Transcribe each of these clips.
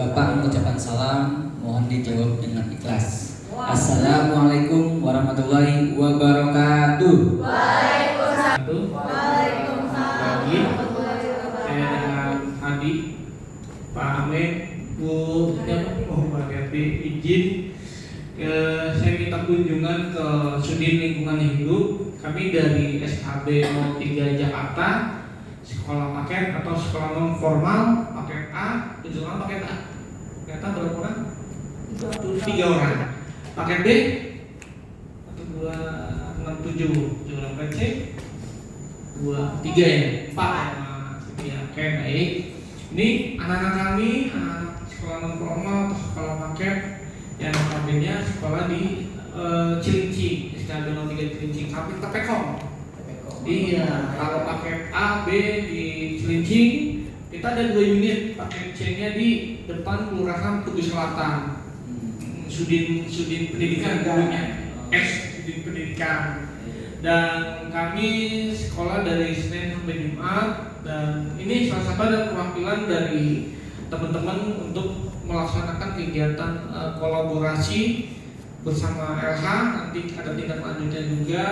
Bapak mengucapkan salam, mohon dijawab dengan ikhlas. Assalamualaikum warahmatullahi wabarakatuh. Waalaikumsalam. Saya dengan Adi, Pak Amin, Bu Mariati izin saya minta kunjungan ke Sudin Lingkungan Hidup. Kami dari SHB 03 Jakarta, sekolah paket atau sekolah non formal paket A, tujuan paket A. Paket A berapa orang? 3 orang. Paket B 1, 2, 6, 7 orang. Paket C 2, 3 ya, 4 ya. Oke, baik. Ini anak-anak kami, anak sekolah non formal atau sekolah paket yang notabene sekolah di Cilinci, SKB 03 Cilinci, tapi Tepekom. Iya, kalau paket A, B di Cilinci, kita ada 2 unit. Paket C-nya di depan Kelurahan Tugu Selatan. Sudin Pendidikan dulunya, Sudin Pendidikan. Dan kami sekolah dari Senin sampai Jumat, dan ini salah satu ada perwakilan dari teman-teman untuk melaksanakan kegiatan kolaborasi bersama LH. Nanti ada tindak lanjutnya juga.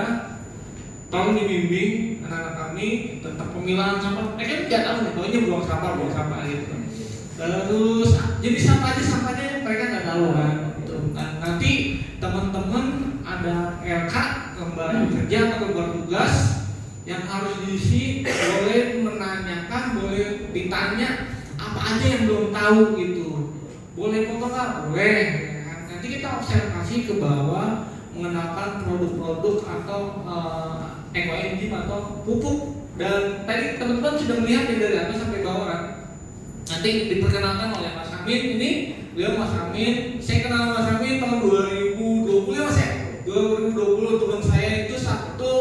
Tolong dibimbing anak-anak kami tentang pemilahan sampah. Kan nggak tahu nih, pokoknya buang sampah gitu. Terus jadi sampahnya mereka nggak tahu kan. Nah, nanti teman-teman ada LK, lembar kerja atau lembar tugas yang harus diisi, boleh menanyakan, boleh ditanya apa aja yang belum tahu gitu. Boleh foto nggak? Boleh. Nanti kita observasi ke bawah mengenalkan produk-produk atau ekoenzim atau pupuk. Dan tadi teman-teman sudah melihat dari atas sampai bawah kan. Nanti diperkenalkan oleh Mas Amin. Ini beliau Mas Amin. Saya kenal Mas Amin tahun 2020 ya Mas ya. 2020 teman saya itu satu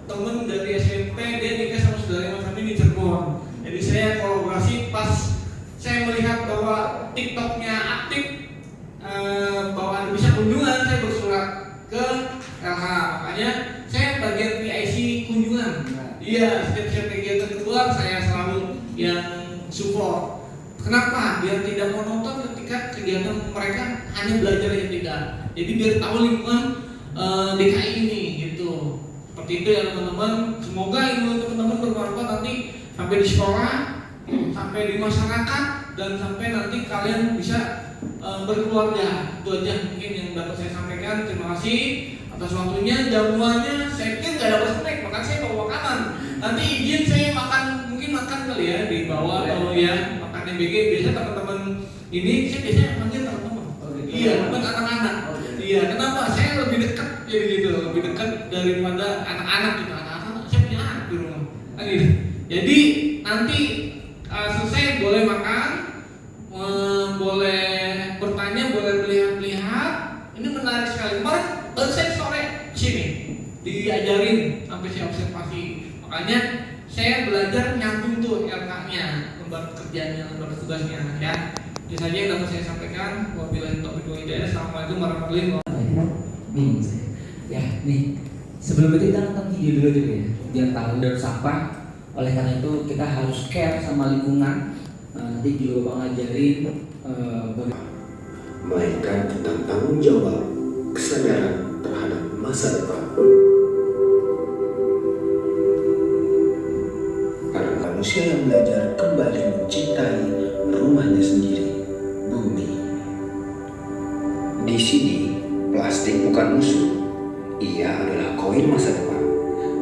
teman dari SMP, dia nikah sama saudara Mas Amin di Cirebon. Jadi saya kolaborasi pas saya melihat bahwa TikToknya aktif, bahwa bisa kunjungan, saya bersurat ke LH. Makanya saya bagian PIC kunjungan. Iya, setiap kegiatan keluar saya selalu yang support. Kenapa? Biar tidak monoton ketika kegiatan mereka hanya belajar yang tidak. Jadi biar tahu lingkungan DKI ini gitu. Seperti itu ya teman-teman. Semoga ilmu teman-teman bermanfaat nanti sampai di sekolah, sampai di masyarakat, dan sampai nanti kalian bisa berkeluarga. Itu aja mungkin yang dapat saya sampaikan. Terima kasih atas waktunya. Jamuannya saya pikir nggak dapat snack, makan saya bawa makanan. Nanti izin saya mungkin makan kali ya di bawah. Kalau ya makan MBG biasa teman-teman ini saya biasanya panggil teman-teman. Iya, bukan anak-anak. Iya, kenapa? Saya lebih dekat jadi gitu, lebih dekat daripada anak-anak gitu. Anak-anak saya punya anak di rumah. Gitu. Jadi nanti selesai boleh makan, boleh bertanya, boleh melihat-lihat. Ini menarik sekali. Kemarin baru saya sore sini diajarin sampai saya observasi. Makanya saya belajar nyambung tuh LK-nya, lembar kerjanya, lembar tugasnya ya. Itu saja yang dapat saya sampaikan. Wabillahi taufiq wal hidayah. Assalamualaikum warahmatullahi wabarakatuh. Ya, nih. Sebelum itu kita nonton video dulu ya, biar tahu dari sampah. Oleh karena itu kita harus care sama lingkungan. Nanti juga Bang ngajarin melainkan tentang tanggung jawab, kesadaran terhadap masa depan. Para manusia yang belajar kembali mencintai rumahnya sendiri, bumi. Di sini, plastik bukan musuh. Ia adalah koin masa depan.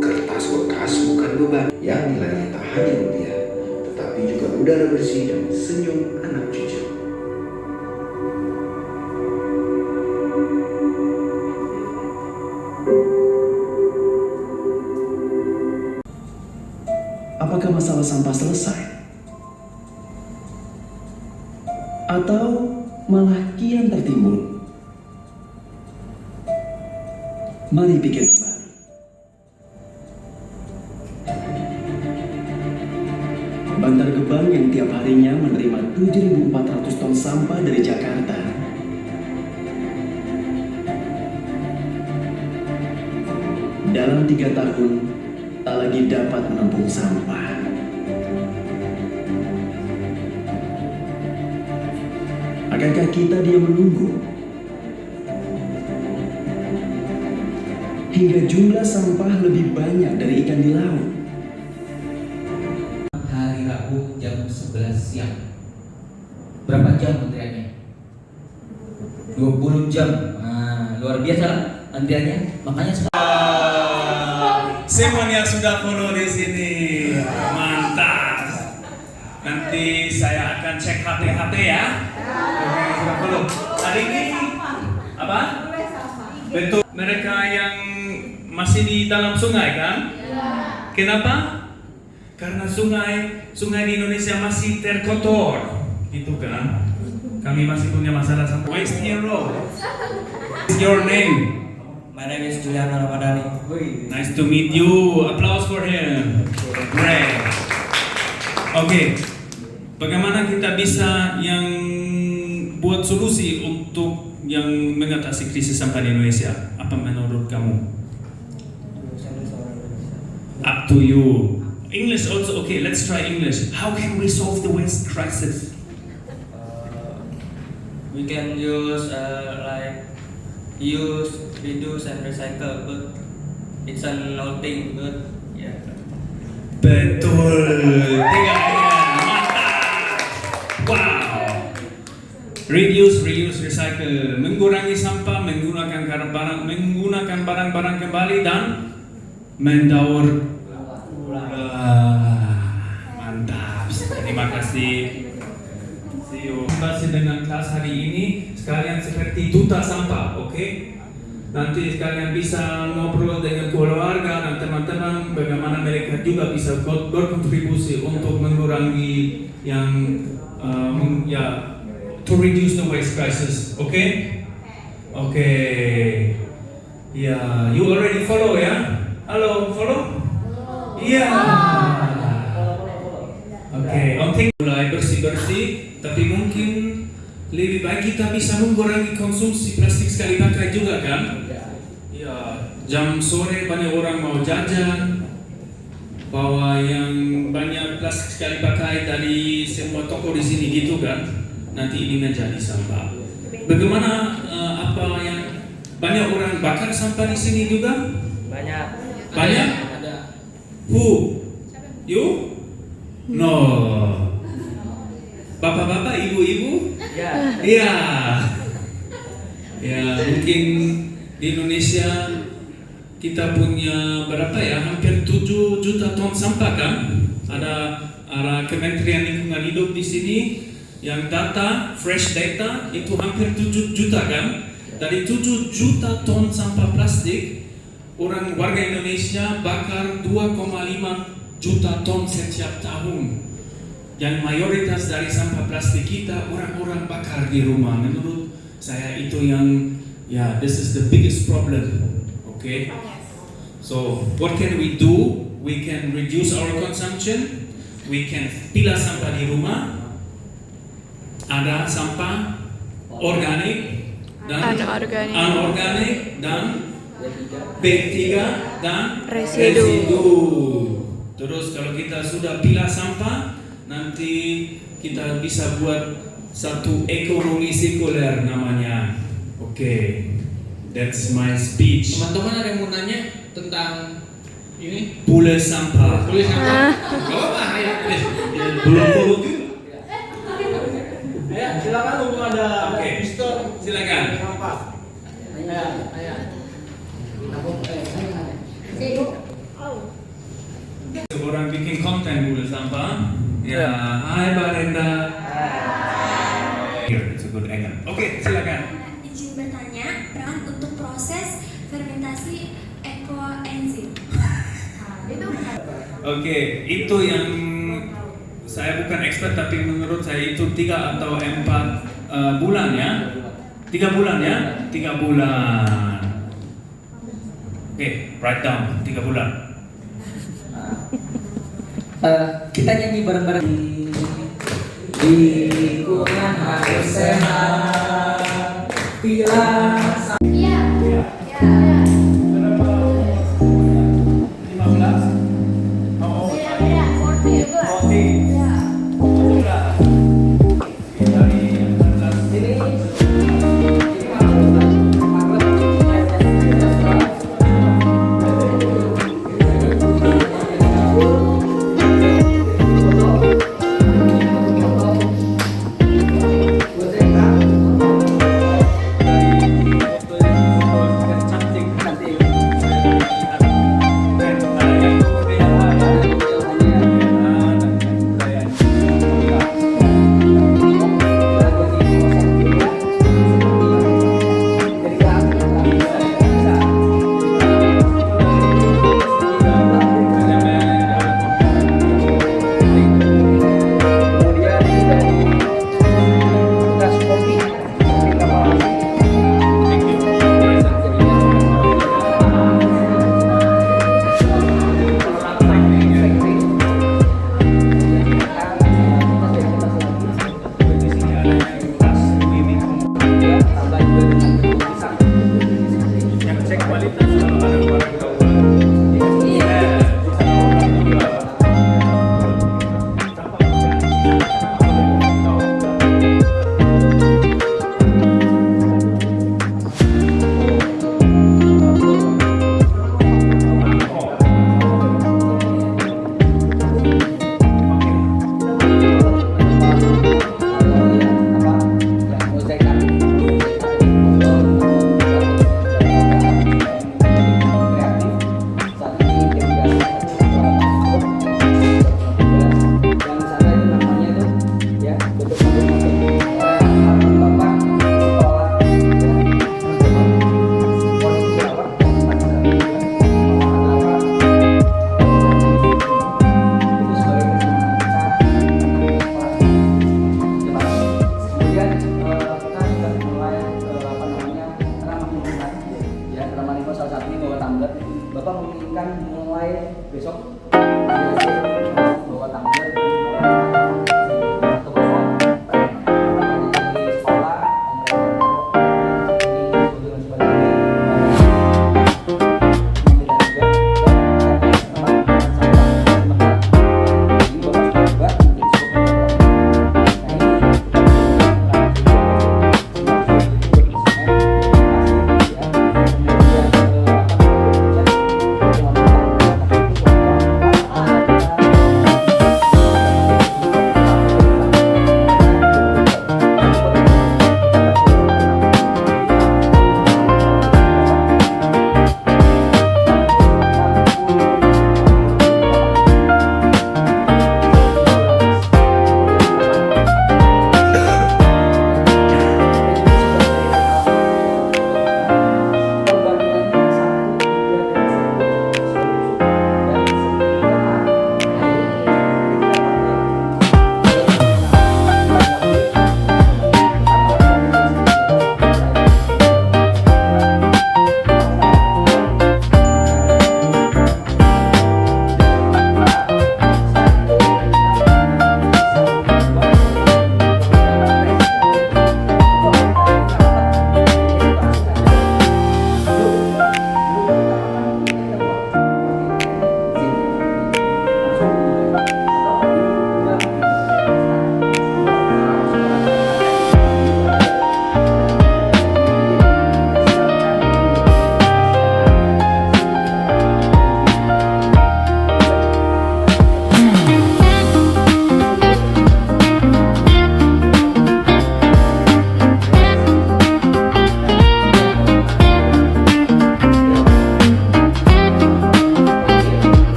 Kertas bekas bukan beban yang nilainya tak hanya rupiah, tetapi juga udara bersih dan senyum anak cucu. Apakah masalah sampah selesai? Atau malah kian tertimbun? Mari pikir kembali. Bantar Gebang yang tiap harinya menerima 7.400 ton sampah dari Jakarta dalam 3 tahun tak lagi dapat menampung sampah. Akankah kita diam menunggu hingga jumlah sampah lebih banyak dari ikan di laut? Hari Rabu jam 11 siang. Berapa jam antriannya? 20 jam. Nah, luar biasa antriannya. Makanya Semuanya sudah follow di sini, mantap. Nanti saya akan cek HP ya. Oke, sudah follow. Hari ini apa? Betul. Mereka yang masih di dalam sungai kan? Kenapa? Karena sungai di Indonesia masih terkotor, gitu kan? Kami masih punya masalah sama waste hero. What's your name? My name is Juliano Ramadhani. Nice to meet you. Applause for him. Great. Oke. Bagaimana kita bisa yang buat solusi untuk yang mengatasi krisis sampah di Indonesia? Apa menurut kamu? Up to you. English also okay. Let's try English. How can we solve the waste crisis? We can use use, reduce, and recycle, but it's a nothing good. Yeah. Betul. Tiga mantap. Wow. Reduce, reuse, recycle. Mengurangi sampah, menggunakan barang-barang kembali dan mendaur mantap. Terima kasih. See you. Masih dengan kelas hari ini sekalian seperti duta sampah, oke? Nanti sekalian bisa ngobrol dengan keluarga dan teman-teman bagaimana mereka juga bisa berkontribusi untuk mengurangi yang to reduce the waste crisis, oke? Oke. Ya, you already follow ya? Halo, follow? Iya. Oke, mulai bersih-bersih, tapi mungkin lebih baik kita bisa mengurangi konsumsi plastik sekali pakai juga kan? Ya, jam sore banyak orang mau jajan, bawa yang banyak plastik sekali pakai dari semua toko di sini gitu kan? Nanti ini menjadi sampah. Bagaimana apa yang banyak orang bakar sampah di sini juga? Banyak. Banyak? ada. Who? You? No. Bapak-bapak, ibu-ibu? Ya. Iya. Ya, mungkin di Indonesia kita punya berapa ya? Hampir 7 juta ton sampah kan? Ada Kementerian Lingkungan Hidup di sini yang data, fresh data itu hampir 7 juta kan? Dari 7 juta ton sampah plastik, warga Indonesia bakar 2,5 juta ton setiap tahun. Yang mayoritas dari sampah plastik kita orang-orang bakar di rumah. Menurut saya itu yang this is the biggest problem. Okay? So what can we do? We can reduce our consumption. We can pilah sampah di rumah. Ada sampah organik dan anorganik dan B3 dan residu. Terus kalau kita sudah pilah sampah, nanti kita bisa buat satu ekonomi sirkuler namanya. Oke, that's my speech. Teman-teman ada yang mau nanya tentang ini? Pula sampah. Tulis apa? Kalau apa ya? Belum juga. Ya, silakan untuk ada Mister. Silakan. Sampah. Ayo. Orang bikin konten pula sampah. Ya, hai Barenda. Here, it's a good angle. Oke, silakan. Izin bertanya, peran untuk proses fermentasi ekoenzim. Oke, itu yang saya bukan expert tapi menurut saya itu 3 atau 4 bulan ya. 3 bulan ya? 3 bulan. Oke, write down 3 bulan. Kita nyanyi bareng-bareng. Lingkungan harus sehat. Pilah Iya. ini besok bawa tumbler atau bawa dari sekolah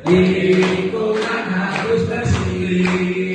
Lingkungan harus bersih.